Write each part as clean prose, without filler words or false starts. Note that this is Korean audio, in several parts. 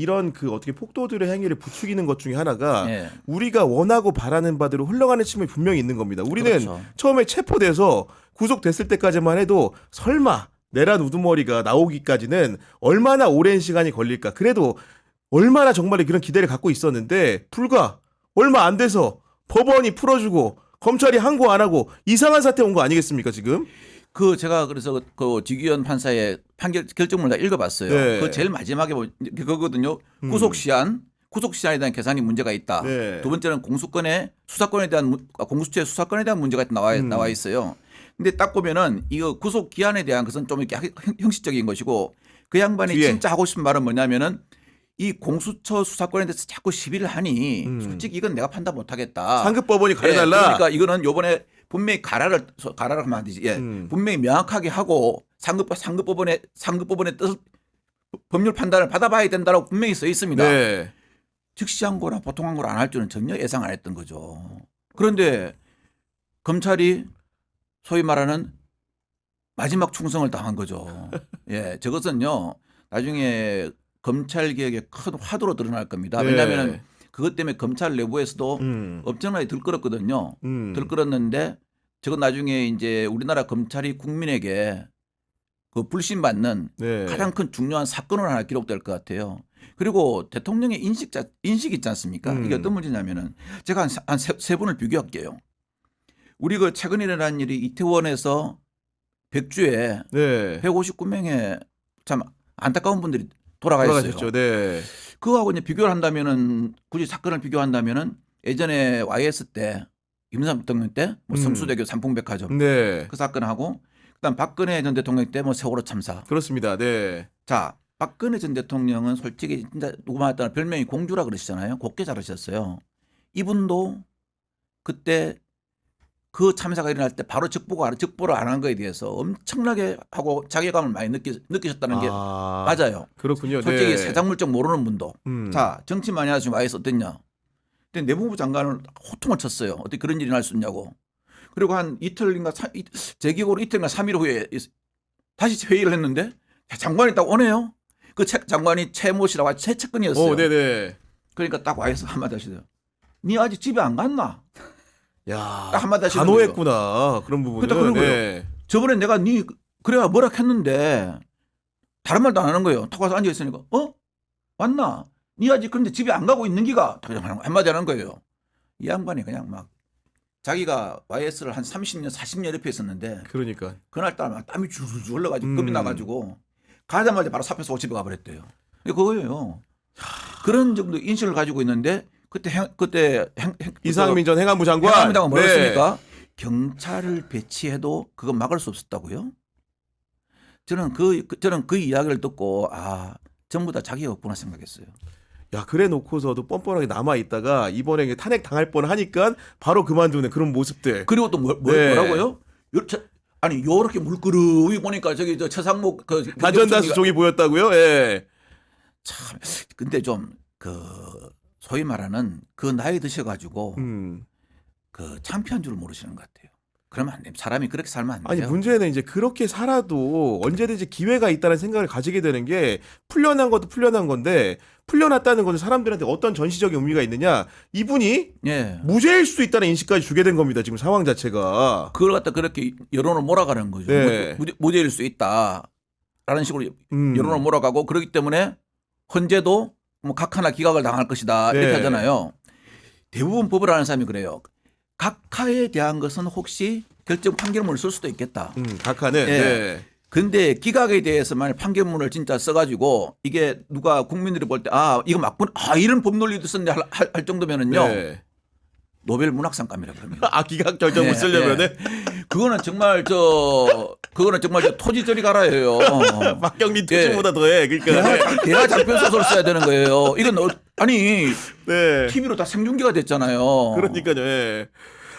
이런 그 어떻게 폭도들의 행위를 부추기는 것 중에 하나가 예. 우리가 원하고 바라는 바대로 흘러가는 측면이 분명히 있는 겁니다. 우리는 그렇죠. 처음에 체포돼서 구속됐을 때까지만 해도 설마 내란 우두머리가 나오기까지는 얼마나 오랜 시간이 걸릴까. 그래도 얼마나 정말 그런 기대를 갖고 있었는데 불과 얼마 안 돼서 법원이 풀어주고 검찰이 항고 안 하고 이상한 사태 온 거 아니겠습니까 지금? 그 제가 그래서 그 지기현 판사의 판결 결정문을 다 읽어봤어요. 네. 그 제일 마지막에 그거거든요. 구속시한에 대한 계산이 문제가 있다. 네. 두 번째는 공수권의 수사권에 대한 공수처의 수사권에 대한 문제가 나와 있어요. 근데 딱 보면은 이거 구속 기한에 대한 것은 좀 이렇게 형식적인 것이고 그 양반이 뒤에. 진짜 하고 싶은 말은 뭐냐면은 이 공수처 수사권에 대해서 자꾸 시비를 하니 솔직히 이건 내가 판단 못하겠다. 상급 법원이 가려달라. 예, 그러니까 이거는 요번에 분명히 가라를 하면 안 되지. 예. 분명히 명확하게 하고 상급 법원의 뜻 법률 판단을 받아봐야 된다라고 분명히 써 있습니다. 네. 즉시 항고나 보통 항고를 안 할 줄은 전혀 예상 안 했던 거죠. 그런데 검찰이 소위 말하는 마지막 충성을 당한 거죠. 예, 저것은요 나중에 검찰 개혁의 큰 화두로 드러날 겁니다. 네. 왜냐하면 그것 때문에 검찰 내부에서도 엄청나게 들끓었거든요. 들끓었는데 저건 나중에 이제 우리나라 검찰이 국민에게 그 불신받는 네. 가장 큰 중요한 사건으로 하나 기록될 것 같아요. 그리고 대통령의 인식 있지 않습니까? 이게 어떤 문제냐면은 제가 한 세 분을 비교할게요. 우리 그 최근에 일어난 일이 이태원에서 백주에 네. 159명의 참 안타까운 분들이 돌아가셨어요. 돌아가셨죠. 네. 그거하고 이제 비교를 한다면은 굳이 사건을 비교한다면은 예전에 YS 때 김대중 대통령 때 뭐 성수대교 삼풍백화점 네. 그 사건하고 그다음 박근혜 전 대통령 때 뭐 세월호 참사. 그렇습니다. 네. 자, 박근혜 전 대통령은 솔직히 진짜 누구만 했다나 별명이 공주라 그러시잖아요. 곱게 잘하셨어요. 이분도 그때 그 참사가 일어날 때 바로 적보를 안 한 거에 대해서 엄청나게 하고 자괴감을 많이 느끼셨다는 게 맞아요. 그렇군요. 솔직히 네. 세상물적 모르는 분도. 자, 정치 많이 하시면 와이스 어땠냐. 근데 내무부 장관을 호통을 쳤어요. 어떻게 그런 일이 날 수 있냐고. 그리고 한 이틀인가 제 기억으로 이틀인가 3일 후에 다시 회의를 했는데 장관이 딱 오네요. 그 장관이 최모 씨라고 최측근이었어요. 네네. 그러니까 딱 와이스 한마디 하시더라고요. 니 아직 집에 안 갔나? 야, 딱 한마디 하시는 단호했구나. 그런 부분은. 그러니까 그런 네. 저번에 내가 니 그래야 뭐라 했는데 다른 말도 안 하는 거예요. 탁 와서 앉아 있으니까 왔나? 니 아직 그런데 집에 안 가고 있는 기가 한마디 하는 거예요. 이 양반이 그냥 막 자기가 YS를 한 30년 40년 옆에 있었는데 그러니까. 그날따라 땀이 줄줄 흘러가지고 겁이 나가지고 가자마자 바로 사표 쓰고 집에 가버렸대요. 그거예요. 그런 정도 인식을 가지고 있는데 그때 이상민 전 행안부 장관. 행안부장은 뭐라 네. 했습니까? 경찰을 배치해도 그건 막을 수 없었다고요? 저는 그 이야기를 듣고 전부 다 자기가 없구나 생각했어요. 야, 그래 놓고서도 뻔뻔하게 남아 있다가 이번에 탄핵 당할 뻔 하니까 바로 그만두는 그런 모습들. 그리고 또 네. 뭐라고요? 아니 요렇게 물끄러위 보니까 저기 저 최상목 그 가전다수 종이 보였다고요? 예. 참 근데 좀 소위 말하는 그 나이 드셔가지고 그 창피한 줄 모르시는 것 같아요. 그러면 안 돼요. 사람이 그렇게 살면 안 돼요. 아니 문제는 이제 그렇게 살아도 언제든지 기회가 있다는 생각을 가지게 되는 게 풀려난 것도 풀려난 건데 풀려났다는 것은 사람들한테 어떤 전시적인 의미가 있느냐. 이분이 예. 무죄일 수 있다는 인식까지 주게 된 겁니다. 지금 상황 자체가. 그걸 갖다 그렇게 여론을 몰아가는 거죠. 네. 무죄일 수 있다라는 식으로 여론을 몰아가고 그렇기 때문에 헌재도 뭐 각하나 기각을 당할 것이다 이렇게 네. 하잖아요. 대부분 법을 아는 사람이 그래요. 각하에 대한 것은 혹시 결정 판결문을 쓸 수도 있겠다. 각하는. 예. 네. 근데 기각에 대해서만 판결문을 진짜 써가지고 이게 누가 국민들이 볼 때 이거 맞구나. 이런 법 논리도 썼네 할 정도면은요. 네. 노벨 문학상감이라 그럽니다. 기각 결정을 쓰려면은 그거는 정말 저 토지저리 가라예요. 박경민 투지보다 더해. 그러니까. 대화 장편 소설 써야 되는 거예요. 이건 아니 네. TV로 다 생중계가 됐잖아요. 그러니까요. 예.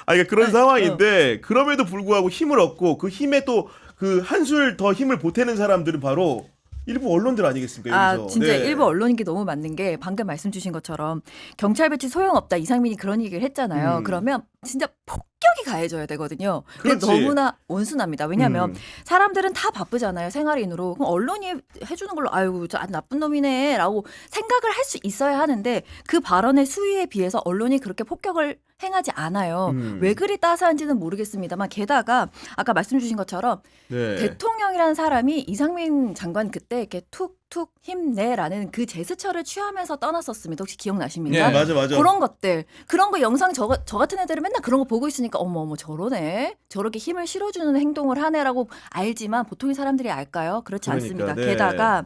그러니까 그런 상황인데 그럼에도 불구하고 힘을 얻고 그 힘에 또 그 한술 더 힘을 보태는 사람들은 바로 일부 언론들 아니겠습니까? 여기서. 진짜 네. 일부 언론인 게 너무 맞는 게 방금 말씀 주신 것처럼 경찰 배치 소용없다 이상민이 그런 얘기를 했잖아요. 그러면 진짜 폭격이 가해져야 되거든요. 근데 그렇지. 너무나 온순합니다. 왜냐하면 음. 사람들은 다 바쁘잖아요. 생활인으로. 그럼 언론이 해주는 걸로 아유 저 아주 나쁜 놈이네 라고 생각을 할 수 있어야 하는데 그 발언의 수위에 비해서 언론이 그렇게 폭격을 행하지 않아요. 왜 그리 따스한지는 모르겠습니다만 게다가 아까 말씀 주신 것처럼 네. 대통령이라는 사람이 이상민 장관 그때 이렇게 툭툭 힘내라는 그 제스처를 취하면서 떠났었습니다. 혹시 기억나십니까? 네, 맞아. 그런 것들 그런 거 영상 저 같은 애들은 맨날 그런 거 보고 있으니까 어머 저러네 저렇게 힘을 실어주는 행동을 하네라고 알지만 보통의 사람들이 알까요? 그렇지 그러니까, 않습니다. 네. 게다가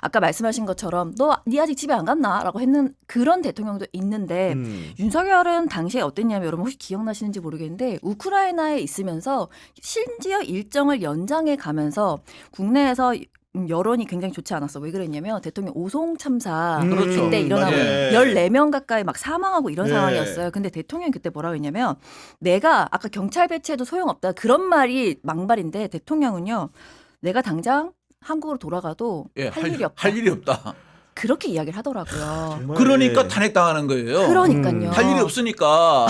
아까 말씀하신 것처럼 네 아직 집에 안 갔나라고 했는 그런 대통령도 있는데 윤석열은 당시에 어땠냐면 여러분 혹시 기억나시는지 모르겠는데 우크라이나에 있으면서 심지어 일정을 연장해 가면서 국내에서 여론이 굉장히 좋지 않았어. 왜 그랬냐면 대통령 오송 참사 그렇죠. 그때 일어나고 네. 14명 가까이 막 사망하고 이런 네. 상황이었어요. 근데 대통령이 그때 뭐라고 했냐면 내가 아까 경찰 배치해도 소용없다. 그런 말이 망발인데 대통령은요. 내가 당장 한국으로 돌아가도 예, 할 일이 없다. 할 일이 없다. 그렇게 이야기를 하더라고요. 정말, 그러니까 네. 탄핵당하는 거예요. 그러니까요. 할 일이 없으니까.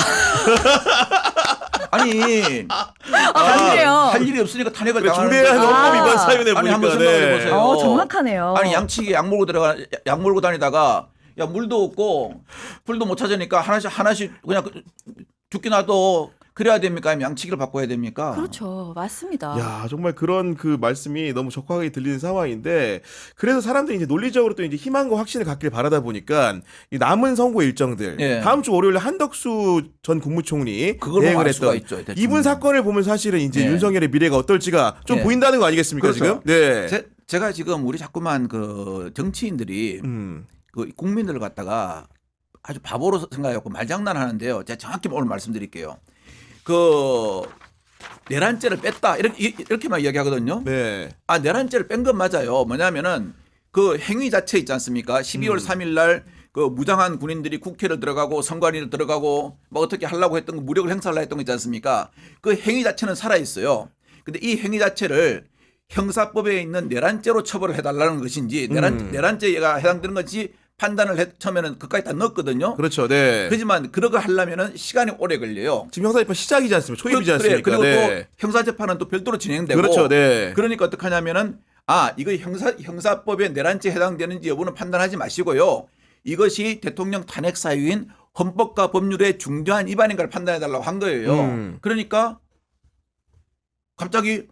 아니 맞네요. 할 일이 없으니까 탄핵을 그러니까 당하는 중대한 거죠. 헌법 위반 사유네 아니, 한번 보니까. 생각해 네. 보세요. 정확하네요. 아니 양치기 약 몰고 다니다가 야 물도 없고 불도 못 찾으니까 하나씩 그냥 죽기 놔도 그래야 됩니까? 아니면 양치기를 바꿔야 됩니까? 그렇죠. 맞습니다. 야, 정말 그런 그 말씀이 너무 적확하게 들리는 상황인데, 그래서 사람들이 이제 논리적으로 또 이제 희망과 확신을 갖길 바라다 보니까 이 남은 선거 일정들, 예. 다음 주 월요일에 한덕수 전 국무총리 그걸 대행을 알 수가 했던 있죠, 대충. 이분 사건을 보면 사실은 이제 예. 윤석열의 미래가 어떨지가 좀 예. 보인다는 거 아니겠습니까, 그렇죠. 지금? 네. 제가 지금 우리 자꾸만 그 정치인들이 그 국민들을 갖다가 아주 바보로 생각해갖고 말장난하는데요. 제가 정확히 오늘 말씀드릴게요. 그 내란죄를 뺐다 이렇게만 이야기하거든요. 네. 아 내란죄를 뺀 건 맞아요. 뭐냐면은 그 행위 자체 있지 않습니까? 12월 3일 날 그 무장한 군인들이 국회를 들어가고 선관위를 들어가고 뭐 어떻게 하려고 했던 거 무력을 행사하려고 했던 거 있지 않습니까? 그 행위 자체는 살아 있어요. 근데 이 행위 자체를 형사법에 있는 내란죄로 처벌을 해달라는 것인지 내란죄가 해당되는 것이 판단을 처음에는 그까지 다 넣었거든요. 그렇죠. 네. 그렇지만 그러고 하려면은 시간이 오래 걸려요. 지금 형사재판 시작이지 않습니까? 초입이지 않습니까? 그리고 네. 또 형사재판은 또 별도로 진행되고. 그렇죠. 네. 그러니까 어떻게 하냐면은 이거 형사법에 내란죄에 해당되는지 여부는 판단하지 마시고요. 이것이 대통령 탄핵 사유인 헌법과 법률의 중대한 위반인가를 판단해 달라고 한 거예요. 그러니까 갑자기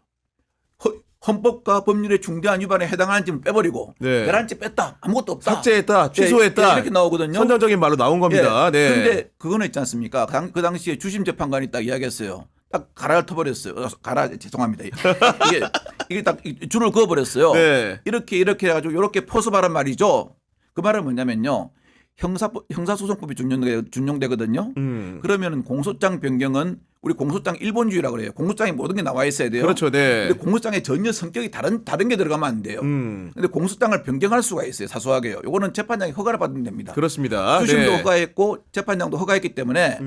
헌법과 법률의 중대한 위반에 해당하는 점을 빼버리고 네. 내란죄 뺐다. 아무것도 없다. 삭제했다. 취소했다. 이렇게 나오거든요. 선정적인 말로 나온 겁니다. 네. 그런데 그거는 있지 않습니까? 그 당시에 주심 재판관이 딱 이야기했어요. 딱 갈아터버렸어요. 죄송합니다. 이게 딱 줄을 그어버렸어요. 네. 이렇게 해가지고 이렇게 포섭하란 말이죠. 그 말은 뭐냐면요. 형사소송법이 준용되거든요. 그러면은 공소장 변경은 우리 공소장 일본주의라고 그래요. 공소장에 모든 게 나와 있어야 돼요. 그렇죠. 네. 근데 공소장에 전혀 성격이 다른 게 들어가면 안 돼요. 근데 공소장을 변경할 수가 있어요. 사소하게요. 요거는 재판장이 허가를 받으면 됩니다. 그렇습니다. 주심도 네. 허가했고 재판장도 허가했기 때문에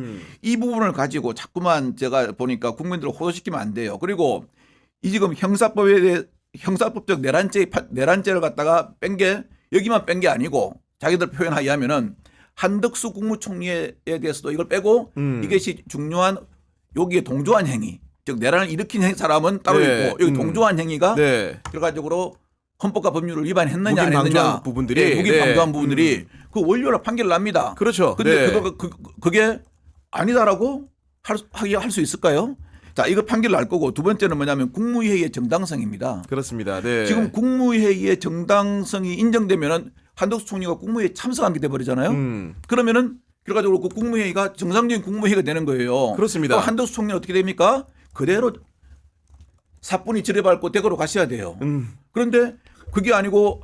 이 부분을 가지고 자꾸만 제가 보니까 국민들을 호도시키면 안 돼요. 그리고 이 지금 형사법적 내란죄를 갖다가 뺀 게 여기만 뺀 게 아니고 자기들 표현하기 하면은 한덕수 국무총리에 대해서도 이걸 빼고 이것이 중요한 여기에 동조한 행위, 즉 내란을 일으킨 사람은 따로 네. 있고 여기 동조한 행위가 네. 결과적으로 헌법과 법률을 위반했느냐 안 묵인 했느냐 방조한 부분들이. 묵인 네. 방조한 부분들이 그 원료로 판결 납니다. 그렇죠. 근데 네. 그게 아니다라고 할 수 있을까요? 자, 이거 판결을 날 거고 두 번째는 뭐냐면 국무회의의 정당성입니다. 그렇습니다. 네. 지금 국무회의의 정당성이 인정되면은 한덕수 총리가 국무회의에 참석한 게 돼버리잖아요. 그러면은 결과적으로 그 국무회의가 정상적인 국무회의가 되는 거예요. 그렇습니다. 그럼 한덕수 총리는 어떻게 됩니까? 그대로 사뿐히 지뢰밟고 대거로 가셔야 돼요. 그런데 그게 아니고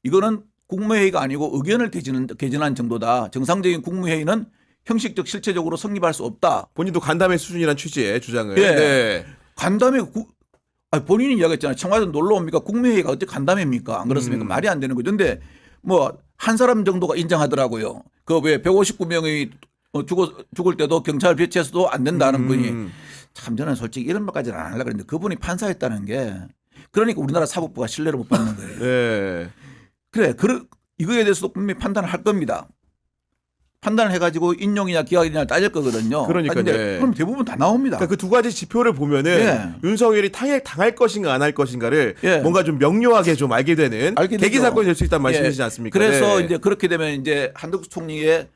이거는 국무회의가 아니고 의견을 개진한 정도다. 정상적인 국무회의는 형식적 실체적으로 성립할 수 없다. 본인도 간담회 수준이란 취지의 주장을. 예. 네. 간담회 본인이 이야기했잖아요. 청와대 놀러 옵니까? 국무회의가 어떻게 간담회입니까? 안 그렇습니까? 말이 안 되는 거죠. 근데 뭐 한 사람 정도가 인정하더라고요. 그 왜 159명이 죽을 때도 경찰 배치해서도 안 된다는 분이 참 저는 솔직히 이런 말까지는 안 하려고 했는데 그분이 판사였다는 게 그러니까 우리나라 사법부가 신뢰를 못 받는 거예요. 네. 그래 이거에 대해서도 분명히 판단을 할 겁니다. 판단을 해가지고 인용이냐 기각이냐 따질 거거든요. 그러니까요. 근데 그럼 대부분 다 나옵니다. 그러니까 그 두 가지 지표를 보면은 예. 윤석열이 당할 것인가 안 할 것인가를 예. 뭔가 좀 명료하게 좀 알게 되는 알게 계기 되죠. 사건이 될 수 있다는 말씀이시지 예. 않습니까? 그래서 네. 이제 그렇게 되면 이제 한덕수 총리의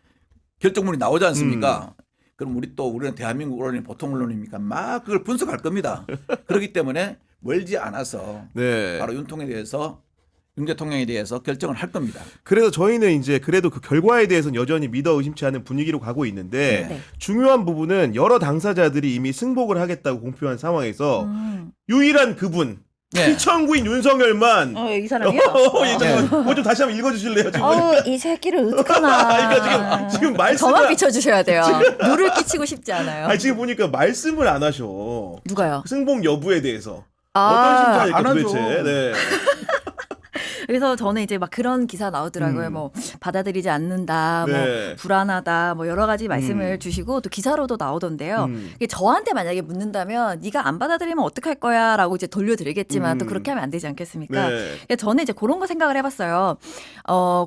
결정문이 나오지 않습니까? 그럼 우리는 대한민국 언론이 보통 언론입니까? 막 그걸 분석할 겁니다. 그렇기 때문에 멀지 않아서 네. 바로 윤 대통령에 대해서 결정을 할 겁니다. 그래서 저희는 이제 그래도 그 결과에 대해서는 여전히 믿어 의심치 않은 분위기로 가고 있는데 네. 중요한 부분은 여러 당사자들이 이미 승복을 하겠다고 공표한 상황에서 유일한 그분 예. 피청구인 윤석열만 이 사람이요? 뭐 좀 다시 한번 읽어주실래요? 지금? 이 새끼를 어떡하나. 그러니까 지금 말씀 저만 비춰주셔야 돼요. 누를 끼치고 싶지 않아요. 아니 지금 보니까 말씀을 안 하셔. 누가요? 승복 여부에 대해서 아, 어떤 심사일까 안 하죠. 도대체. 네. 그래서 저는 이제 막 그런 기사 나오더라고요. 뭐 받아들이지 않는다, 뭐 네. 불안하다, 뭐 여러 가지 말씀을 주시고 또 기사로도 나오던데요. 이게 저한테 만약에 묻는다면 네가 안 받아들이면 어떡할 거야라고 이제 돌려드리겠지만 또 그렇게 하면 안 되지 않겠습니까? 네. 그러니까 저는 이제 그런 거 생각을 해봤어요.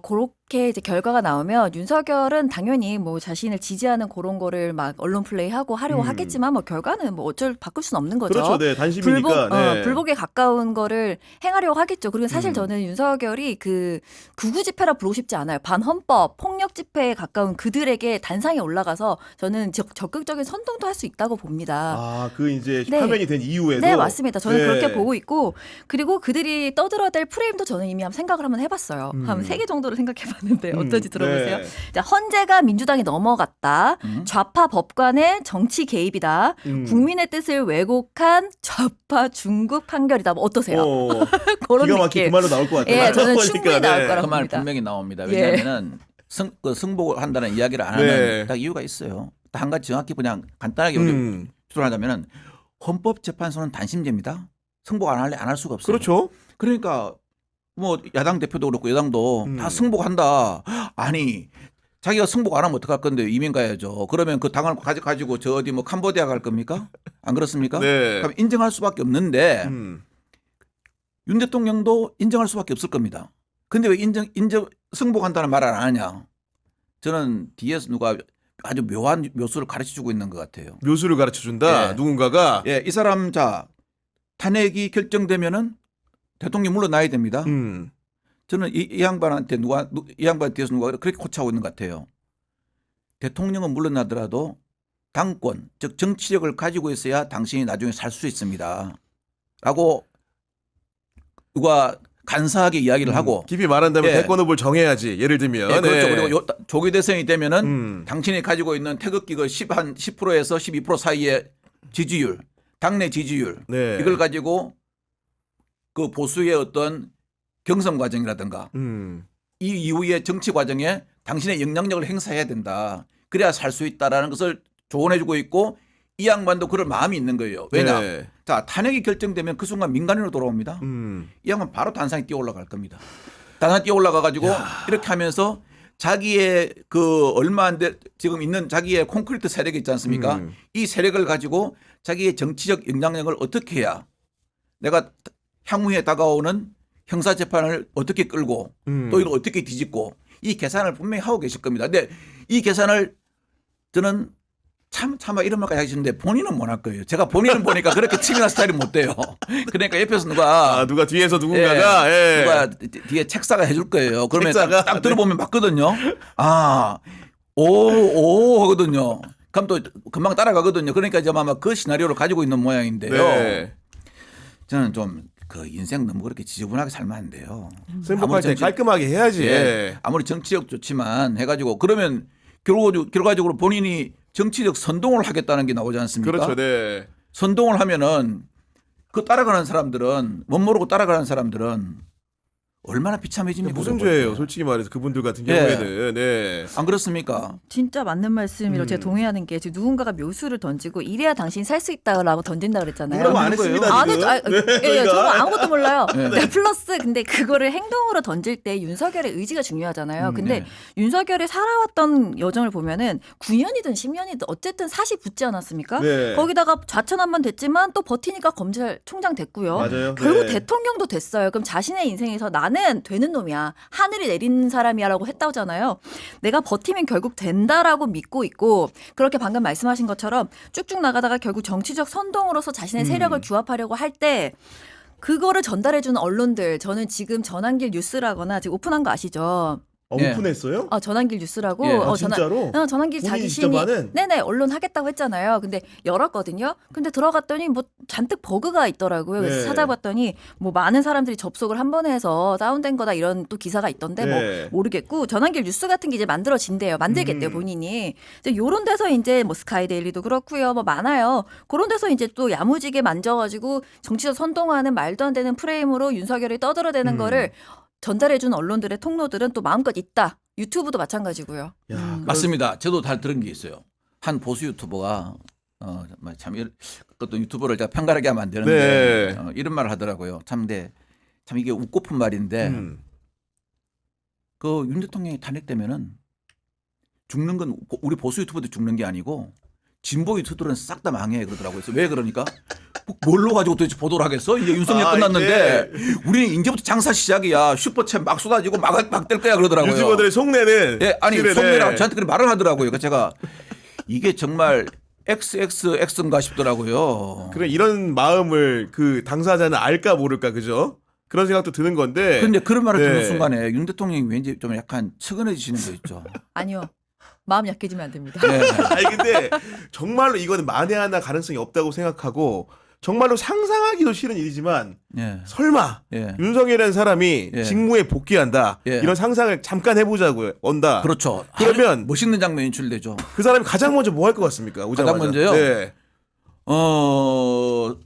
그렇게 이제 결과가 나오면 윤석열은 당연히 뭐 자신을 지지하는 그런 거를 막 언론 플레이하고 하려고 하겠지만 뭐 결과는 뭐 어쩔 바꿀 수는 없는 거죠. 그렇죠. 네. 단심이니까. 네. 불복에 가까운 거를 행하려고 하겠죠. 그리고 사실 저는 윤석열이 그 극우 집회라 부르고 싶지 않아요. 반헌법, 폭력 집회에 가까운 그들에게 단상에 올라가서 저는 적극적인 선동도 할 수 있다고 봅니다. 아, 그 이제 네. 파면이 된 이후에도. 네, 맞습니다. 저는 네. 그렇게 보고 있고, 그리고 그들이 떠들어댈 프레임도 저는 이미 한번 생각을 한번 해봤어요. 한 3개 정도를 생각해봤는데 어떤지 들어보세요. 네. 자, 헌재가 민주당이 넘어갔다. 좌파 법관의 정치 개입이다. 국민의 뜻을 왜곡한 좌파 중국 판결이다. 뭐 어떠세요? 그런 기가 막히게 느낌. 그 말로 나올 것 같아요. 예, 저는 충분히 나올 네. 거라고 그 말 봅니다. 분명히 나옵니다. 예. 왜냐하면은 승복을 한다는 이야기를 안 하는 네. 딱 이유가 있어요. 딱 한 가지 정확히 그냥 간단하게 추론하자면은 헌법재판소는 단심제입니다. 승복 안 할 수가 없어요. 그렇죠. 그러니까 뭐 야당 대표도 그렇고 여당도 다 승복한다. 아니 자기가 승복 안 하면 어떡할 건데 이민 가야죠. 그러면 그 당을 가지고 저 어디 뭐 캄보디아 갈 겁니까? 안 그렇습니까? 네. 그럼 인정할 수밖에 없는데 음. 윤 대통령도 인정할 수밖에 없을 겁니다. 근데 왜 승복한다는 말을 안 하냐? 저는 뒤에서 누가 아주 묘한 묘수를 가르쳐주고 있는 것 같아요. 묘수를 가르쳐 준다. 예. 누군가가. 예, 이 사람 탄핵이 결정되면은 대통령 물러나야 됩니다. 저는 이 양반한테 이 양반 뒤에서 누가 그렇게 코치하고 있는 것 같아요. 대통령은 물러나더라도 당권, 즉 정치력을 가지고 있어야 당신이 나중에 살 수 있습니다. 라고 누가 간사하게 이야기를 하고 깊이 말한다면 예. 대권 후보를 정해야지. 예를 들면. 예, 그렇죠. 네. 그리고 조기 대선이 되면은 당신이 가지고 있는 태극기 그 10%에서 12% 사이의 지지율, 당내 지지율 네. 이걸 가지고 그 보수의 어떤 경선 과정이라든가 이 이후의 정치 과정에 당신의 영향력을 행사해야 된다. 그래야 살 수 있다라는 것을 조언해주고 있고 이 양반도 그럴 마음이 있는 거예요. 왜냐? 네. 자, 탄핵이 결정되면 그 순간 민간인으로 돌아옵니다. 이 양반 바로 단상에 뛰어 올라갈 겁니다. 단상에 뛰어 올라가 가지고 이렇게 하면서 자기의 그 얼마 안 돼 지금 있는 자기의 콘크리트 세력이 있지 않습니까? 이 세력을 가지고 자기의 정치적 영향력을 어떻게 해야 내가 향후에 다가오는 형사 재판을 어떻게 끌고 또 이걸 어떻게 뒤집고 이 계산을 분명히 하고 계실 겁니다. 근데 이 계산을 저는 차마 이런 말까지 하시는데 본인은 못 할 거예요. 제가 본인은 보니까 그렇게 치밀한 스타일이 못 돼요. 그러니까 옆에서 누가 뒤에서 누군가가 예. 누가 뒤에 책사가 해줄 거예요. 그러면 책사가? 딱 들어보면 맞거든요. 오 하거든요. 그럼 또 금방 따라가거든요. 그러니까 이제 아마 그 시나리오를 가지고 있는 모양인데요. 네. 저는 좀 그 인생 너무 그렇게 지저분하게 살면 안 돼요. 승복할 때 깔끔하게 해야지. 예. 아무리 정치력 좋지만 해가지고 그러면 결과적으로 본인이 정치적 선동을 하겠다는 게 나오지 않습니까? 그렇죠. 네. 선동을 하면은 그 따라가는 사람들은 못 모르고 따라가는 사람들은 얼마나 비참해집니까? 무슨 죄예요? 솔직히 말해서 그분들 같은 예. 경우에는. 네. 안 그렇습니까? 진짜 맞는 말씀이라고 제가 동의하는 게 지금 누군가가 묘수를 던지고 이래야 당신 살 수 있다라고 던진다 그랬잖아요. 누구라고 안 했습니다. 안 지금. 했죠. 네, 예, 저희가. 저는 아무것도 몰라요. 네. 네, 플러스 근데 그거를 행동으로 던질 때 윤석열의 의지가 중요하잖아요. 근데 네. 윤석열이 살아왔던 여정을 보면은 9년이든 10년이든 어쨌든 사시 붙지 않았습니까? 네. 거기다가 좌천한번 됐지만 또 버티니까 검찰총장 됐고요. 맞아요. 결국 네. 대통령도 됐어요. 그럼 자신의 인생에서 나는 되는 놈이야. 하늘이 내리는 사람이야라고 했다잖아요. 내가 버티면 결국 된다라고 믿고 있고 그렇게 방금 말씀하신 것처럼 쭉쭉 나가다가 결국 정치적 선동으로서 자신의 세력을 규합하려고 할 때 그거를 전달해주는 언론들 저는 지금 전환길 뉴스라거나 지금 오픈한 거 아시죠? 예. 오픈했어요? 전환길 뉴스라고. 예. 진짜로? 전환길 본인이 자기 직접 신이 하는? 네네 언론 하겠다고 했잖아요. 근데 열었거든요. 근데 들어갔더니 뭐 잔뜩 버그가 있더라고요. 그래서 네. 찾아봤더니 뭐 많은 사람들이 접속을 한 번에 해서 다운된 거다 이런 또 기사가 있던데 네. 뭐 모르겠고 전환길 뉴스 같은 게 이제 만들어진대요. 만들겠대요 본인이. 이제 요런 데서 이제 뭐 스카이데일리도 그렇고요. 뭐 많아요. 그런 데서 이제 또 야무지게 만져가지고 정치적 선동하는 말도 안 되는 프레임으로 윤석열이 떠들어대는 거를 전달해준 언론들의 통로들은 또 마음껏 있다. 유튜브도 마찬가지고요. 야, 맞습니다. 저도 다 들은 게 있어요. 한 보수 유튜버가 참 그것도 유튜버를 제가 편가르게 하면 안 되는데 네. 이런 말을 하더라고요. 참 이게 웃고픈 말인데 그 윤 대통령이 탄핵되면은 죽는 건 우리 보수 유튜버도 죽는 게 아니고 진보 유튜버들은 싹 다 망해 그러더라고요. 그래서 왜 그러니까 뭘로 가지고 도대체 보도를 하겠어? 이제 윤석열 끝났는데 우리는 이제부터 장사 시작이야. 슈퍼챗 막 쏟아지고 막 될 거야 그러더라고요. 유튜버들의 속내는 예, 아니 실은, 속내라고 네. 저한테 그렇게 말을 하더라고요. 그래서 제가 이게 정말 XXX인가 싶더라고요. 그래 이런 마음을 그 당사자는 알까 모를까 그죠? 그런 생각도 드는 건데. 그런데 그런 말을 네. 듣는 순간에 윤 대통령이 왠지 좀 약간 측은해지시는 거 있죠. 아니요. 마음 약해지면 안 됩니다. 네. 아니 근데 정말로 이거는 만에 하나 가능성이 없다고 생각하고 정말로 상상하기도 싫은 일이지만 예. 설마 예. 윤석열이라는 사람이 예. 직무에 복귀한다 예. 이런 상상을 잠깐 해보자고요. 온다. 그렇죠. 그러면 아주 멋있는 장면 연출되죠. 그 사람이 가장 먼저 뭐 할 것 같습니까? 오자마자. 가장 먼저요? 네.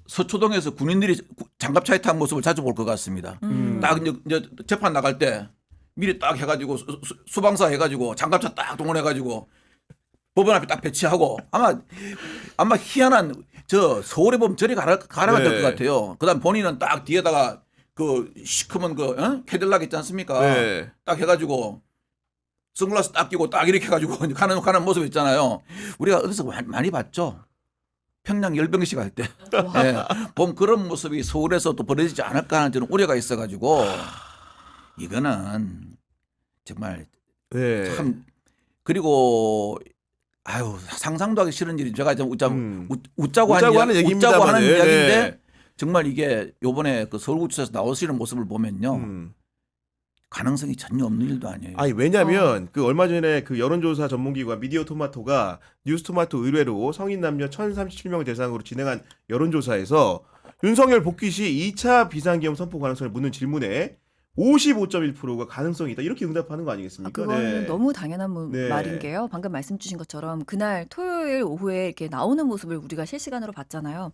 서초동에서 군인들이 장갑차에 탄 모습을 자주 볼 것 같습니다. 딱 이제 재판 나갈 때 미리 딱 해가지고 수방사 해가지고 장갑차 딱 동원해가지고 법원 앞에 딱 배치하고 아마 희한한 저 서울에 보면 저리 가라가 네. 될 것 같아요. 그다음 본인은 딱 뒤에다가 그 시커먼 그 캐딜락 있지 않습니까? 네. 딱 해가지고 선글라스 딱 끼고 딱 이렇게 해가지고 가는 모습 있잖아요. 우리가 어디서 많이 봤죠. 평양 열병식 할 때. 예. 보면 그런 모습이 서울에서 또 벌어지지 않을까 하는 저는 우려가 있어가지고 이거는 정말 네. 참 그리고 상상도 하기 싫은 일이 제가 좀 웃자고 웃자고 하는 얘기입니다만. 웃자고 하는 네. 이야기인데 정말 이게 요번에 그 서울구치소에서 나오시는 모습을 보면요 가능성이 전혀 없는 일도 아니에요. 아니 왜냐하면 그 얼마 전에 그 여론조사 전문기관 미디어토마토가 뉴스토마토 의뢰로 성인 남녀 1,037명 대상으로 진행한 여론조사에서 윤석열 복귀 시 2차 비상계엄 선포 가능성을 묻는 질문에 55.1%가 가능성이 있다 이렇게 응답하는 거 아니겠습니까? 그거는 네. 너무 당연한 네. 말인 게요. 방금 말씀 주신 것처럼 그날 토요일 오후에 이렇게 나오는 모습을 우리가 실시간으로 봤잖아요.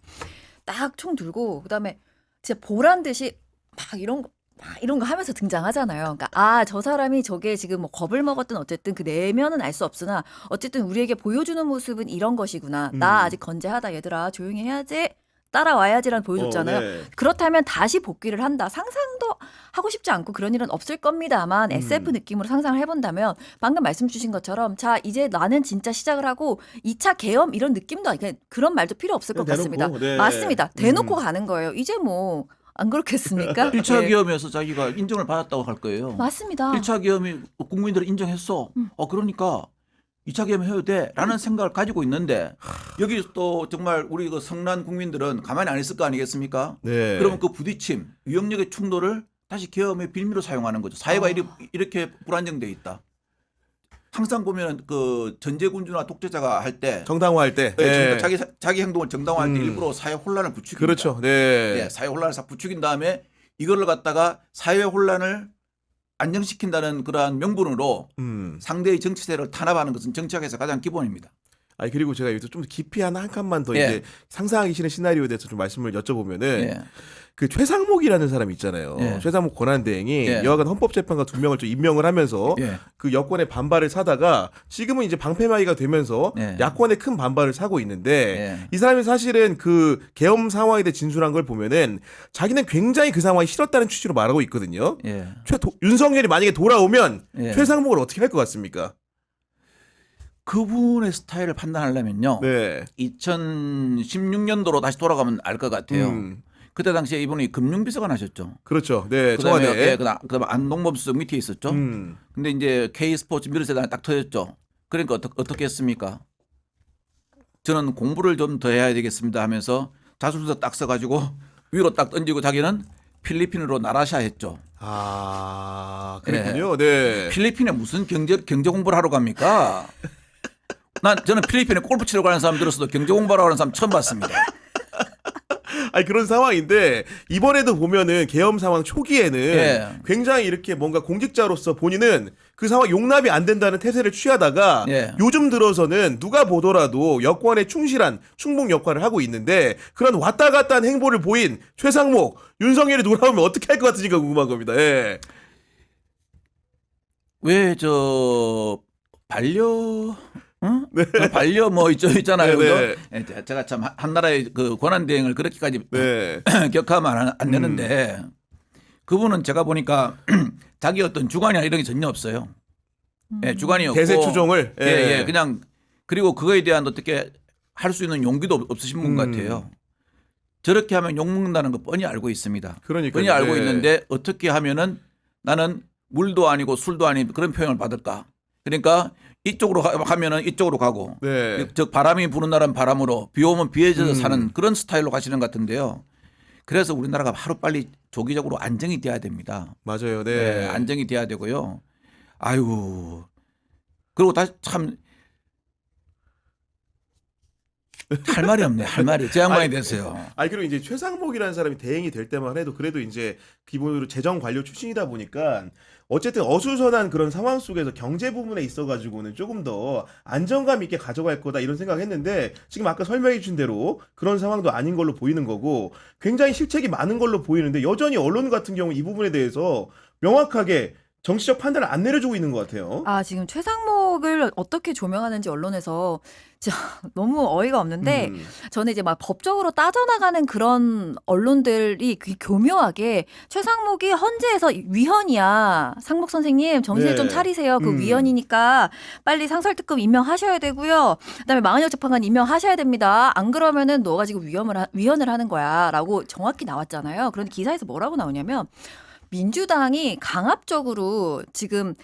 딱 총 들고 그다음에 진짜 보란 듯이 막 이런 거 하면서 등장하잖아요. 그러니까 저 사람이 저게 지금 뭐 겁을 먹었든 어쨌든 그 내면은 알 수 없으나 어쨌든 우리에게 보여주는 모습은 이런 것이구나. 나 아직 건재하다 얘들아 조용히 해야지. 따라와야지라는 보여줬잖아요. 네. 그렇다면 다시 복귀를 한다. 상상도 하고 싶지 않고 그런 일은 없을 겁니다만 SF 느낌으로 상상을 해본다면 방금 말씀 주신 것처럼 자 이제 나는 진짜 시작을 하고 2차 계엄 이런 느낌도 그런 말도 필요 없을 것 그냥 같습니다. 대놓고, 네. 맞습니다. 대놓고 가는 거예요. 이제 뭐 안 그렇겠습니까? 1차 네. 계엄에서 자기가 인정을 받았다고 할 거예요. 맞습니다. 1차 계엄이 국민들이 인정했어. 그러니까 2차 계엄 해야 돼라는 생각을 가지고 있는데 여기 또 정말 우리 그 성난 국민들은 가만히 안 있을 거 아니겠습니까? 네. 그러면 그 부딪힘, 위협력의 충돌을 다시 계엄의 빌미로 사용하는 거죠. 사회가 이렇게 불안정돼 있다. 항상 보면 그 전제군주나 독재자가 할 때 정당화할 때 네. 자기 행동을 정당화할 때 일부러 사회 혼란을 부추깁니다. 그렇죠. 네. 네, 사회 혼란을 싹 부추긴 다음에 이거를 갖다가 사회 혼란을 안정시킨다는 그러한 명분으로 상대의 정치세를 탄압하는 것은 정치학에서 가장 기본입니다. 아니 그리고 제가 여기서 좀 깊이 한 칸만 더 예. 이제 상상하기 싫은 시나리오에 대해서 좀 말씀을 여쭤보면은 예. 그 최상목이라는 사람이 있잖아요. 예. 최상목 권한대행이 예. 여하간 헌법재판관 2명을 좀 임명을 하면서 예. 그 여권의 반발을 사다가 지금은 이제 방패막이가 되면서 예. 야권의 큰 반발을 사고 있는데 예. 이 사람이 사실은 그 계엄 상황에 대해 진술한 걸 보면은 자기는 굉장히 그 상황이 싫었다는 취지로 말하고 있거든요. 예. 윤석열이 만약에 돌아오면 예. 최상목을 어떻게 할 것 같습니까? 그분의 스타일을 판단하려면요. 네. 2016년도로 다시 돌아가면 알 것 같아요. 그때 당시에 이분이 금융비서관 하셨죠. 그렇죠. 네, 그다음에 청와대. 그다음 안동범수석 밑에 있었죠. 근데 이제 K스포츠 미르세단에 딱 터졌죠. 그러니까 어떻게 했습니까? 저는 공부를 좀 더 해야 되겠습니다 하면서 자술서 딱 써가지고 위로 딱 던지고 자기는 필리핀으로 나라샤 했죠. 아, 그랬군요. 네. 필리핀에 무슨 경제 공부를 하러 갑니까? 저는 필리핀에 골프 치러 가는 사람 들었어도 경제 공부하러 가는 사람 처음 봤습니다. 아니 그런 상황인데 이번에도 보면은 계엄 상황 초기에는 예. 굉장히 이렇게 뭔가 공직자로서 본인은 그 상황 용납이 안 된다는 태세를 취하다가 예. 요즘 들어서는 누가 보더라도 여권에 충실한 충복 역할을 하고 있는데 그런 왔다 갔다 한 행보를 보인 최상목, 윤석열이 돌아오면 어떻게 할 것 같으신가 궁금한 겁니다. 예. 왜 저 반려 뭐 있잖아요. 네, 그죠? 예, 제가 참 한나라의 그 권한 대행을 그렇게까지 네. 격하면 안 되는데 그분은 제가 보니까 자기 어떤 주관이나 이런 게 전혀 없어요. 예, 주관이 없고 대세 추종을 예, 그냥 그리고 그거에 대한 어떻게 할 수 있는 용기도 없으신 분 같아요. 저렇게 하면 욕 먹는다는 거 뻔히 알고 있습니다. 그러니까요. 뻔히 알고 네. 있는데 어떻게 하면은 나는 물도 아니고 술도 아닌 그런 표현을 받을까? 그러니까 이쪽으로 가면은 이쪽으로 가고, 네. 즉 바람이 부는 날은 바람으로, 비 오면 비에 젖어 사는 그런 스타일로 가시는 것 같은데요. 그래서 우리나라가 하루 빨리 조기적으로 안정이 돼야 됩니다. 맞아요. 네. 네, 안정이 돼야 되고요. 아유, 그리고 다시 참 할 말이 없네. 할 말이 제 양반이 됐어요. 아니 그리고 이제 최상목이라는 사람이 대행이 될 때만 해도 그래도 이제 기본으로 재정 관료 출신이다 보니까 어쨌든 어수선한 그런 상황 속에서 경제 부분에 있어 가지고는 조금 더 안정감 있게 가져갈 거다 이런 생각했는데 지금 아까 설명해 주신 대로 그런 상황도 아닌 걸로 보이는 거고 굉장히 실책이 많은 걸로 보이는데 여전히 언론 같은 경우 이 부분에 대해서 명확하게 정치적 판단을 안 내려주고 있는 것 같아요. 아, 지금 최상목을 어떻게 조명하는지 언론에서 진짜 너무 어이가 없는데 저는 이제 막 법적으로 따져나가는 그런 언론들이 교묘하게 최상목이 헌재에서 위헌이야. 상목 선생님 정신을 네. 좀 차리세요. 그 위헌이니까 빨리 상설특검 임명하셔야 되고요. 그다음에 망원역 재판관 임명하셔야 됩니다. 안 그러면은 너가 지금 위헌을 하는 거야라고 정확히 나왔잖아요. 그런데 기사에서 뭐라고 나오냐면 민주당이 강압적으로 지금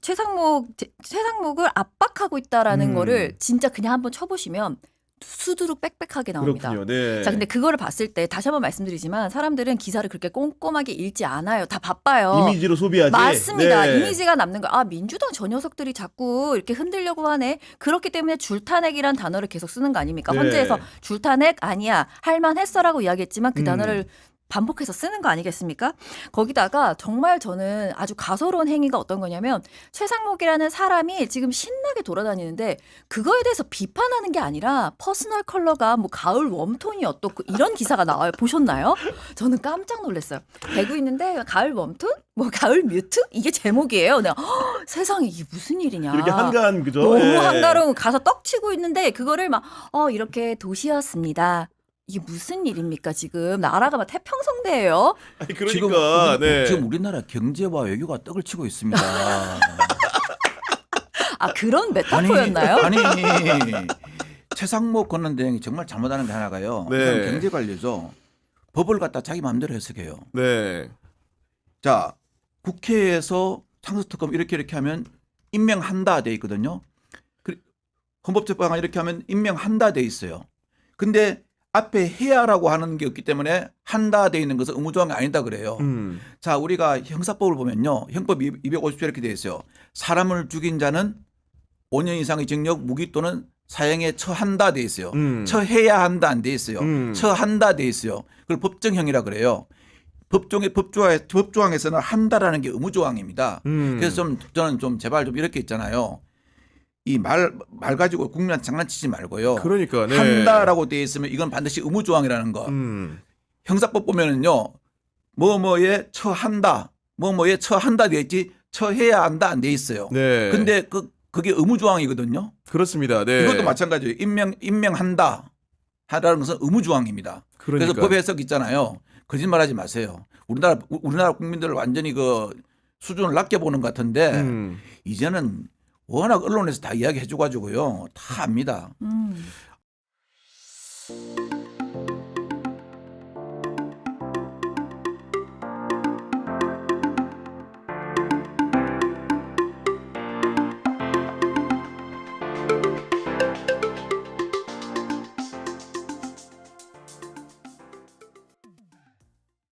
최상목을 압박하고 있다라는 거를 진짜 그냥 한번 쳐보시면 수두룩 빽빽하게 나옵니다. 그렇군요. 네. 자, 근데 그거를 봤을 때 다시 한번 말씀드리지만 사람들은 기사를 그렇게 꼼꼼하게 읽지 않아요. 다 바빠요. 이미지로 소비하지. 맞습니다. 네. 이미지가 남는 거야. 아, 민주당 저 녀석들이 자꾸 이렇게 흔들려고 하네. 그렇기 때문에 줄타넥이란 단어를 계속 쓰는 거 아닙니까? 네. 헌재에서 줄타넥 아니야. 할만했어라고 이야기했지만 그 단어를 반복해서 쓰는 거 아니겠습니까? 거기다가 정말 저는 아주 가소로운 행위가 어떤 거냐면 최상목이라는 사람이 지금 신나게 돌아다니는데 그거에 대해서 비판하는 게 아니라 퍼스널 컬러가 뭐 가을 웜톤이 어떻고 이런 기사가 나와요. 보셨나요? 저는 깜짝 놀랐어요. 대구 있는데 가을 웜톤? 뭐 가을 뮤트? 이게 제목이에요. 내가 세상에 이게 무슨 일이냐. 이렇게 한가한 그죠? 너무 예. 한가로운 가서 떡치고 있는데 그거를 막 이렇게 도시였습니다. 이게 무슨 일입니까 지금 나라가 막 태평성대예요. 아니, 그러니까 네. 지금 우리나라 경제와 외교가 떡을 치고 있습니다. 아 그런 메타포였나요? 아니 최상목 권한대행이 정말 잘못하는 게 하나가요. 네. 그건 경제 관료죠. 법을 갖다 자기 마음대로 해석해요. 네. 자, 국회에서 상습특검 이렇게 하면 임명한다 돼 있거든요. 헌법재판관 이렇게 하면 임명한다 돼 있어요. 근데 앞에 해야라고 하는 게 없기 때문에 한다 돼 있는 것은 의무조항이 아니다 그래요. 자, 우리가 형사법을 보면요. 형법 250조 이렇게 돼 있어요. 사람을 죽인 자는 5년 이상의 징역, 무기 또는 사형에 처한다 돼 있어요. 처해야 한다 안 돼 있어요. 처한다 돼 있어요. 그걸 법정형이라 그래요. 법조항에서는 한다라는 게 의무조항입니다. 그래서 저는 좀 제발 좀 이렇게 있잖아요. 이 말 가지고 국민한테 장난치지 말고요. 그러니까 네. 한다라고 되어 있으면 이건 반드시 의무조항이라는 거. 형사법 보면은요. 뭐뭐에 처한다. 뭐뭐에 처한다 되어 있지 처해야 한다 안 되어 있어요. 네. 근데 그게 의무조항이거든요. 그렇습니다. 네. 이것도 마찬가지예요. 임명한다. 하라는 것은 의무조항입니다. 그러니까. 그래서 법 해석 있잖아요. 거짓말하지 마세요. 우리나라 국민들을 완전히 그 수준을 낮게 보는 것 같은데 이제는 워낙 언론에서 다 이야기해 줘가지고요. 다 압니다.